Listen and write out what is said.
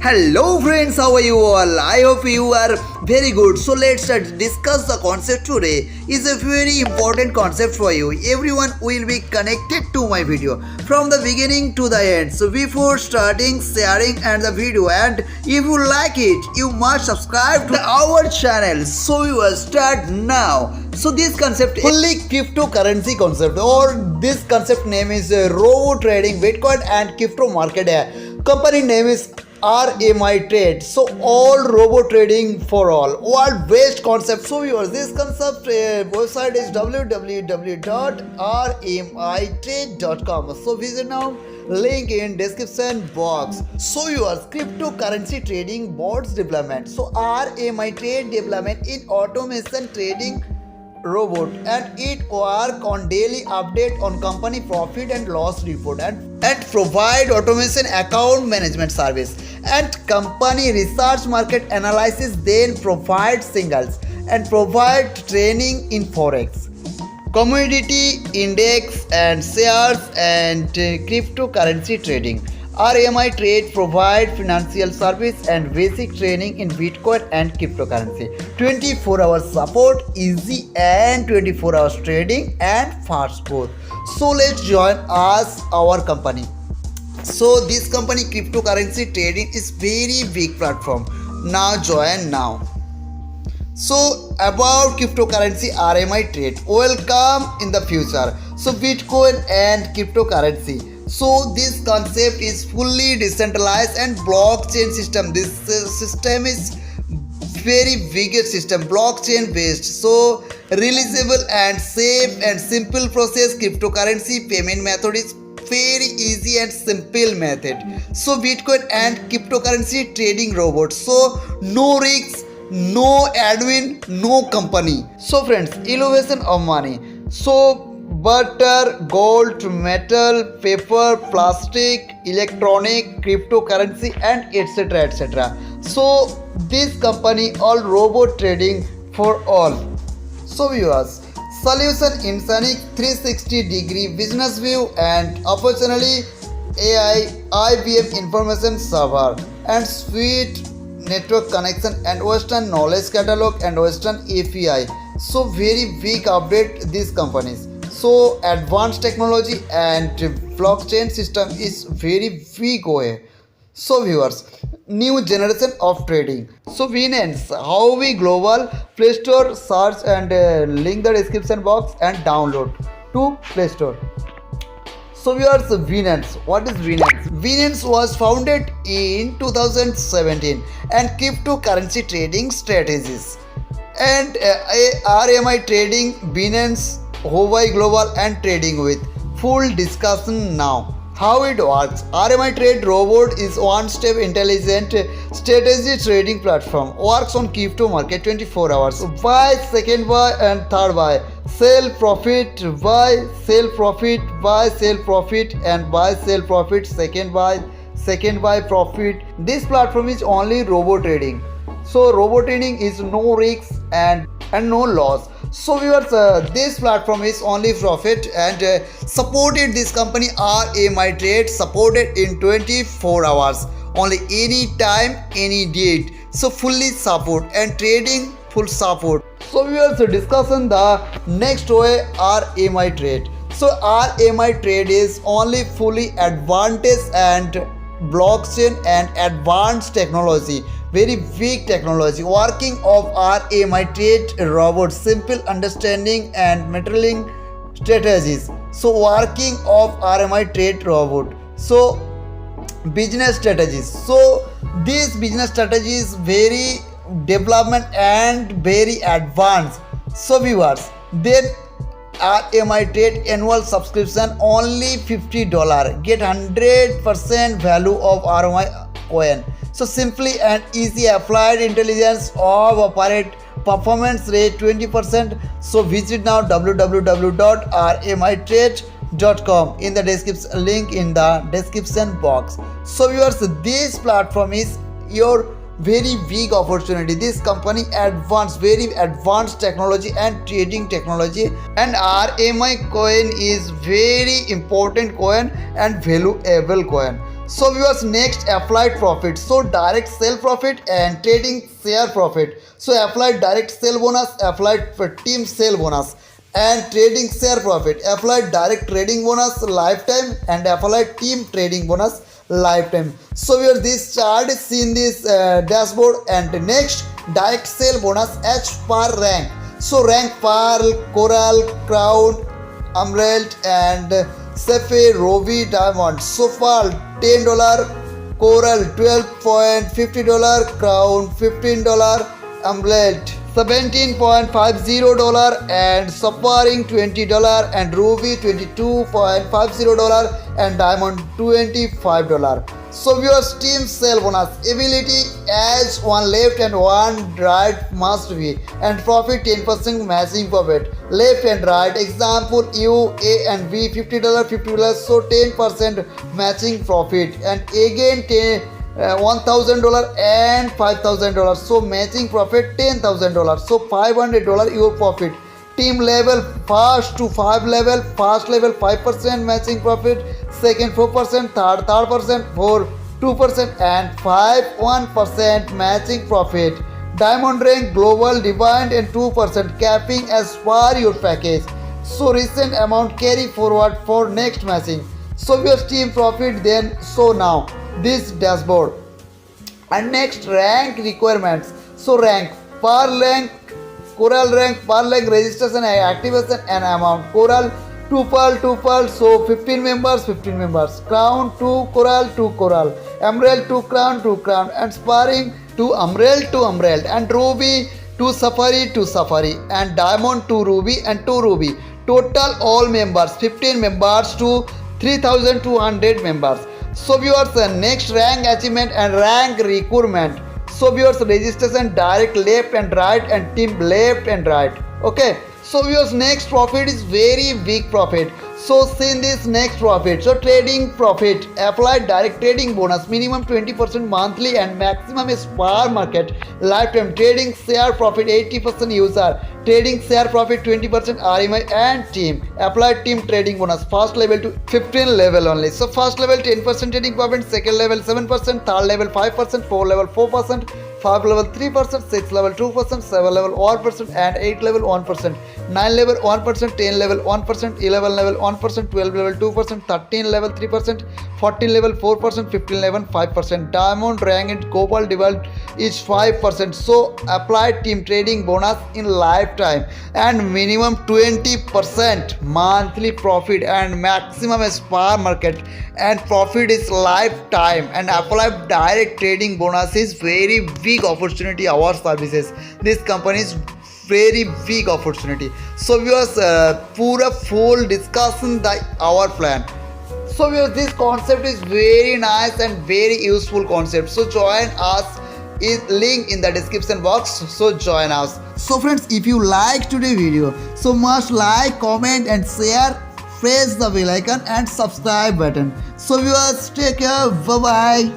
Hello friends, how are you all? I hope you are very good. So let's discuss the concept today. It's a very important concept for you. Everyone will be connected to my video from the beginning to the end. So before starting sharing and the video, and if you like it, you must subscribe to our channel. So we will start now. So this concept fully cryptocurrency concept, or this concept name is robo trading Bitcoin and crypto market. Company name is RMI Trade. So all robo trading for all world based concept. So viewers, this concept website is www.rmitrade.com. So visit now, link in description box. So viewers, cryptocurrency trading bots development. So RMI Trade development in automation trading robot, and it work on daily update on company profit and loss report, and provide automation account management service and company research market analysis, then provide signals and provide training in forex, commodity index and shares and cryptocurrency trading. RMI Trade provide financial service and basic training in Bitcoin and cryptocurrency. 24 hours support, easy and 24 hours trading and fast growth. So let's join us our company. So this company cryptocurrency trading is very big platform. Now join now. So about cryptocurrency RMI Trade will come in the future. So Bitcoin and cryptocurrency. So this concept is fully decentralized and blockchain system. This system is very biggest system, blockchain based. So releasable and safe and simple process. Cryptocurrency payment method is very easy and simple method. So Bitcoin and cryptocurrency trading robot. So no risks, no admin, no company. So friends, innovation of money. So butter, gold, metal, paper, plastic, electronic, cryptocurrency, and etc. etc. So this company all robot trading for all. So viewers, solution Insanic 360-degree business view and opportunity AI, IBM information server and suite network connection and Western knowledge catalog and Western API. So very big update these companies. So advanced technology and blockchain system is very big way. So viewers, new generation of trading. So Binance, how we global Play Store, search and link the description box and download to Play Store. So viewers, Binance. What is Binance? Binance was founded in 2017 and cryptocurrency trading strategies, and RMI trading Binance Huawei Global and trading with full discussion now. How it works? RMI Trade Robot is one-step intelligent strategy trading platform. Works on crypto market 24 hours. Buy, second buy and third buy. Sell profit, buy, sell profit, buy, sell profit and buy, sell profit, second buy profit. This platform is only robot trading. So robot trading is no risks and no loss. So viewers, this platform is only profit and supported this company RMI Trade, supported in 24 hours, only any time, any date. So fully support and trading full support. So viewers, discussing the next way RMI Trade. So RMI Trade is only fully advanced and blockchain and advanced technology, very big technology. Working of RMI Trade robot, simple understanding and materializing strategies. So working of RMI Trade robot. So business strategies. So this business strategy is very development and very advanced. So viewers, then RMI Trade annual subscription only $50. Get 100% value of RMI coin. So simply and easy applied intelligence of operate performance rate 20%. So visit now www.rmitrade.com in the description, link in the description box. So viewers, this platform is your very big opportunity. This company very advanced technology and trading technology, and RMI coin is very important coin and valuable coin. So viewers, next applied profit. So direct sale profit and trading share profit. So applied direct sale bonus, applied for team sale bonus, and trading share profit, applied direct trading bonus lifetime, and applied team trading bonus lifetime. So here this chart is seen this dashboard. And next, direct sale bonus as per rank. So rank Pearl, Coral, Crown, Emerald, and Sapphire, Ruby, Diamond. So far $10, Coral $12.50, Crown $15, Emerald $17.50, and Sapphire $20, and Ruby $22.50, and Diamond $25. So viewers, team sale bonus ability as one left and one right must be, and profit 10% matching profit left and right. Example, U, A and B $50, $50, so 10% matching profit, and again $1,000 and $5,000, so matching profit $10,000, so $500 your profit. Team level, first to 5 level, first level 5% matching profit, second 4%, third 3%, 4 2%, and 5 1% matching profit. Diamond rank, global, divine, and 2% capping as per your package. So recent amount carry forward for next matching. So your team profit then. So now this dashboard. And next, rank requirements. So rank, Pearl rank, Coral rank, Pearl rank, registration, activation, and amount. Coral 2 Pearl, so 15 members, 15 members. Crown 2 Coral, Emerald 2 Crown, and Sparring 2 Emerald, and Ruby 2 Sapphire, and Diamond 2 Ruby, and 2 Ruby. Total all members 15 members to 3,200 members. So viewers, next, rank achievement and rank requirement. So viewers, registration direct left and right, and team left and right. Okay. So viewers, next profit is very big profit. So see this next profit. So trading profit, applied direct trading bonus, minimum 20% monthly and maximum is per market lifetime. Trading share profit 80% user, trading share profit 20% RMI and team. Applied team trading bonus, first level to 15 level only. So first level 10% trading profit, second level 7%, third level 5%, fourth level 4%, 5 level 3%, 6 level 2%, 7 level 1%, and 8 level 1%, 9 level 1%, 10 level 1%, 11 level 1%, 12 level 2%, 13 level 3%, 14 level 4%, 15 level 5%. Diamond rank and Cobalt divide is 5%. So applied team trading bonus in lifetime, and minimum 20% monthly profit, and maximum is per market, and profit is lifetime, and applied direct trading bonus is very big opportunity. Our services, this company is very big opportunity. So viewers, pura full discussion our plan. So viewers, this concept is very nice and very useful concept. So join us, is link in the description box. So join us. So friends, if you like today's video, so must like, comment and share, press the bell icon and subscribe button. So viewers, take care, bye bye.